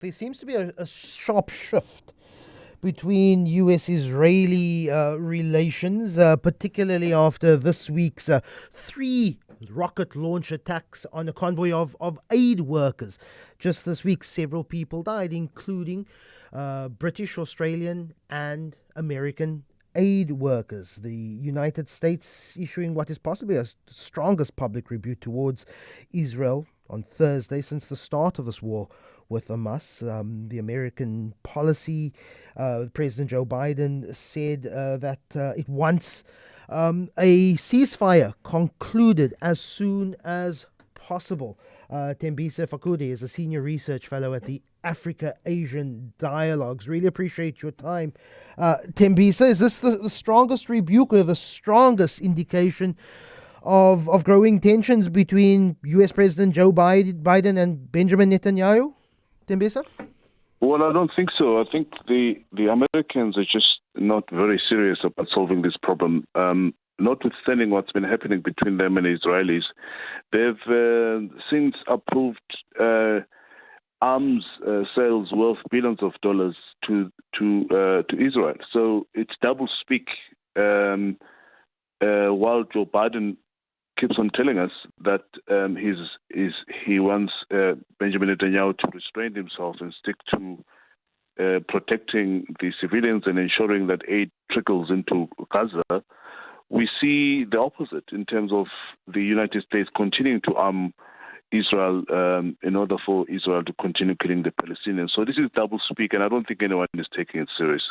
There seems to be a sharp shift between US-Israeli relations, particularly after this week's three rocket launch attacks on a convoy of aid workers. Just this week, several people died, including British, Australian, and American aid workers. The United States issuing what is possibly the strongest public rebuke towards Israel on Thursday since the start of this war with Hamas. The American policy, President Joe Biden said that it wants a ceasefire concluded as soon as possible. Thembisa Fakude is a senior research fellow at the Africa-Asian Dialogues. Really appreciate your time. Thembisa, is this the strongest rebuke or the strongest indication of growing tensions between US President Joe Biden and Benjamin Netanyahu? Thembisa? Well, I don't think so. I think the Americans are just not very serious about solving this problem. Notwithstanding what's been happening between them and Israelis, they've since approved arms sales worth billions of dollars to Israel. So it's double speak. While Joe Biden keeps on telling us that he wants Benjamin Netanyahu to restrain himself and stick to protecting the civilians and ensuring that aid trickles into Gaza, we see the opposite in terms of the United States continuing to arm Israel in order for Israel to continue killing the Palestinians. So this is double speak, and I don't think anyone is taking it serious.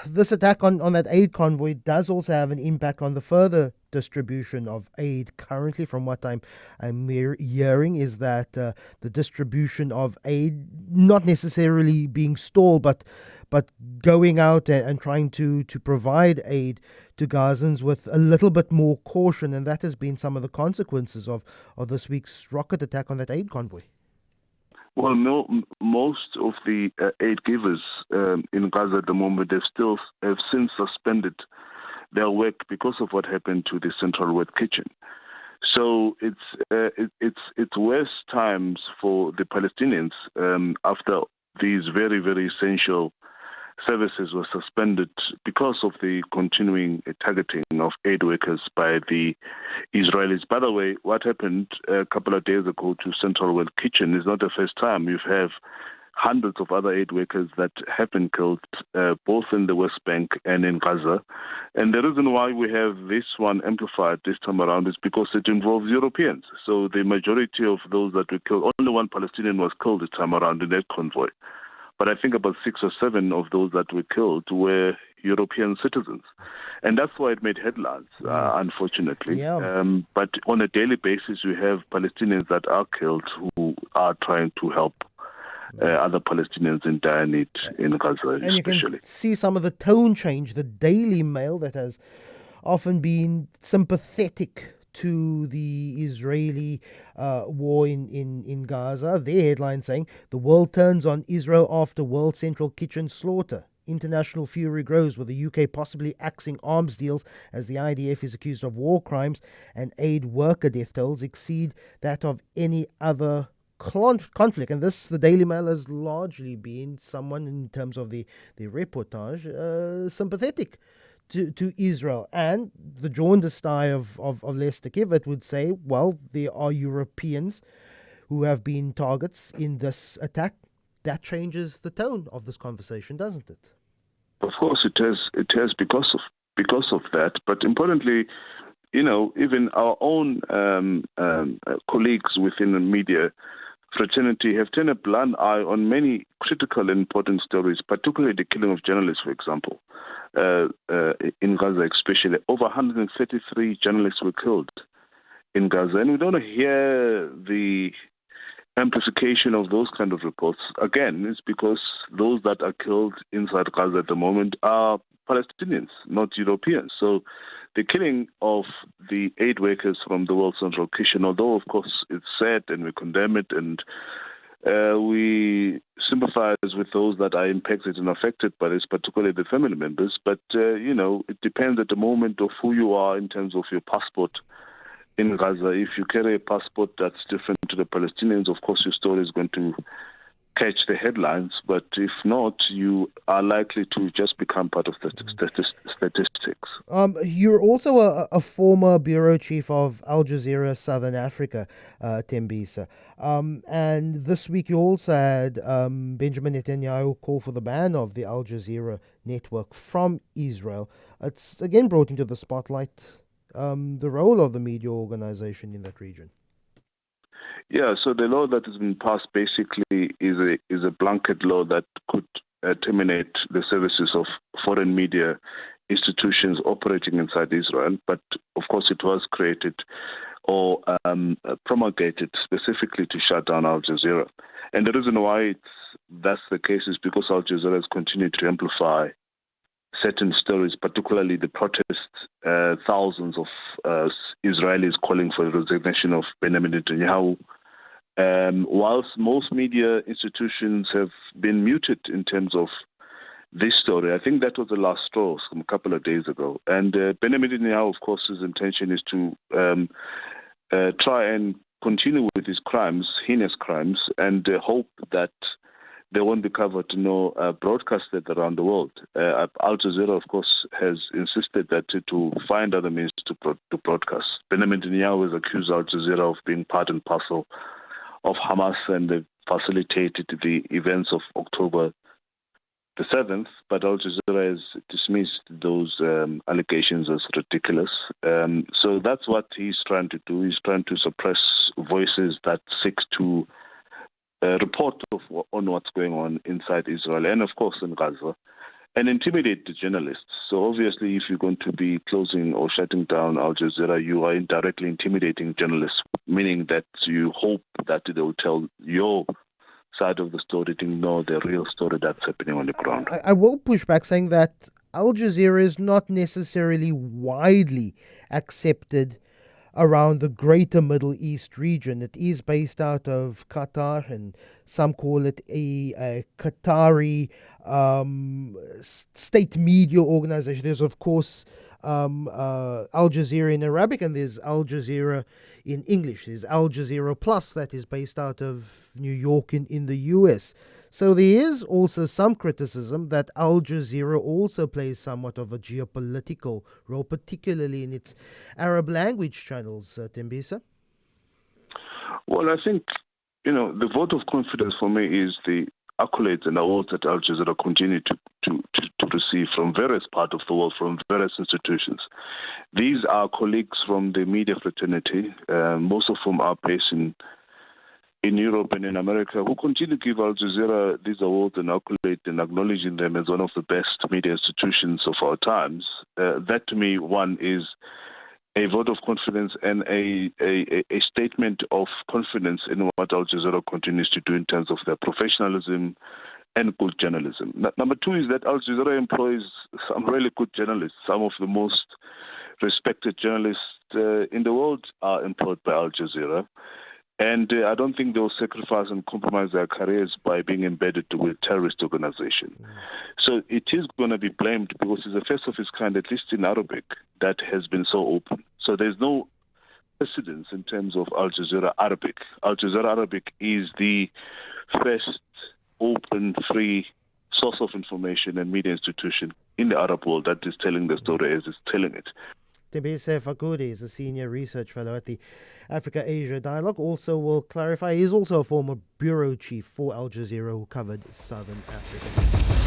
This attack on that aid convoy does also have an impact on the further distribution of aid. Currently, from what I'm hearing, is that the distribution of aid not necessarily being stalled, but going out and trying to provide aid to Gazans with a little bit more caution, and that has been some of the consequences of this week's rocket attack on that aid convoy. Well, most of the aid givers in Gaza at the moment have since suspended their work because of what happened to the Central World Kitchen. So it's worse times for the Palestinians after these very, very essential services were suspended because of the continuing targeting of aid workers by the Israelis. By the way, what happened a couple of days ago to Central World Kitchen is not the first time. You have hundreds of other aid workers that have been killed, both in the West Bank and in Gaza. And the reason why we have this one amplified this time around is because it involves Europeans. So the majority of those that were killed, only one Palestinian was killed this time around in that convoy. But I think about 6 or 7 of those that were killed were European citizens. And that's why it made headlines, unfortunately. Yeah. But on a daily basis, you have Palestinians that are killed who are trying to help other Palestinians in dire need in Gaza, and especially. You can see some of the tone change. The Daily Mail, that has often been sympathetic to the Israeli war in Gaza. Their headline saying, "The world turns on Israel after World Central Kitchen slaughter. International fury grows with the UK possibly axing arms deals as the IDF is accused of war crimes, and aid worker death tolls exceed that of any other conflict." And this, the Daily Mail, has largely been someone, in terms of the reportage, sympathetic to Israel. And the jaundiced eye of Lester Kiewit would say, well, there are Europeans who have been targets in this attack. That changes the tone of this conversation, doesn't it? Of course it has. It has because of that. But importantly, even our own colleagues within the media fraternity have turned a blind eye on many critical and important stories, particularly the killing of journalists, for example. In Gaza especially, over 133 journalists were killed in Gaza. And we don't hear the amplification of those kind of reports. Again, it's because those that are killed inside Gaza at the moment are Palestinians, not Europeans. So the killing of the aid workers from the World Central Kitchen, although, of course, it's sad and we condemn it and we sympathize with those that are impacted and affected by this, particularly the family members. But, it depends at the moment of who you are in terms of your passport in Gaza. If you carry a passport that's different to the Palestinians, of course, your story is going to catch the headlines, but if not, you are likely to just become part of the statistics. You're also a former bureau chief of Al Jazeera Southern Africa, Thembisa. And this week you also had Benjamin Netanyahu call for the ban of the Al Jazeera network from Israel. It's again brought into the spotlight the role of the media organization in that region. Yeah, so the law that has been passed basically is a blanket law that could terminate the services of foreign media institutions operating inside Israel. But of course, it was created or promulgated specifically to shut down Al Jazeera. And the reason why that's the case is because Al Jazeera has continued to amplify certain stories, particularly the protests, thousands of Israelis calling for the resignation of Benjamin Netanyahu. Whilst most media institutions have been muted in terms of this story, I think that was the last straw a couple of days ago. And Benjamin Netanyahu, of course, his intention is to try and continue with his crimes, heinous crimes, and hope that they won't be covered nor broadcasted around the world. Al Jazeera, of course, has insisted that to find other means to broadcast. Benjamin Netanyahu has accused Al Jazeera of being part and parcel of Hamas and they facilitated the events of October the 7th, but Al Jazeera has dismissed those allegations as ridiculous. So that's what he's trying to do. He's trying to suppress voices that seek to report on what's going on inside Israel and, of course, in Gaza, and intimidate the journalists. So obviously, if you're going to be closing or shutting down Al Jazeera, you are indirectly intimidating journalists, meaning that you hope that they will tell your side of the story to know the real story that's happening on the ground. I will push back saying that Al Jazeera is not necessarily widely accepted around the greater Middle East region. It is based out of Qatar, and some call it a Qatari state media organization. There's, of course, Al Jazeera in Arabic, and there's Al Jazeera in English. There's Al Jazeera Plus that is based out of New York in the US. So there is also some criticism that Al Jazeera also plays somewhat of a geopolitical role, particularly in its Arab language channels, Thembisa. Well, I think, the vote of confidence for me is the accolades and awards that Al Jazeera continue to receive from various parts of the world, from various institutions. These are colleagues from the media fraternity, most of whom are based in Europe and in America, who continue to give Al Jazeera these awards and accolades and acknowledging them as one of the best media institutions of our times. That, to me, one is a vote of confidence and a statement of confidence in what Al Jazeera continues to do in terms of their professionalism and good journalism. Number two is that Al Jazeera employs some really good journalists. Some of the most respected journalists in the world are employed by Al Jazeera. And I don't think they'll sacrifice and compromise their careers by being embedded with terrorist organization. So it is going to be blamed because it's the first of its kind, at least in Arabic, that has been so open. So there's no precedence in terms of Al Jazeera Arabic. Al Jazeera Arabic is the first open, free source of information and media institution in the Arab world that is telling the story as it's telling it. Thembisa Fakude is a senior research fellow at the Africa-Asia Dialogue. Also will clarify, he is also a former bureau chief for Al Jazeera who covered Southern Africa.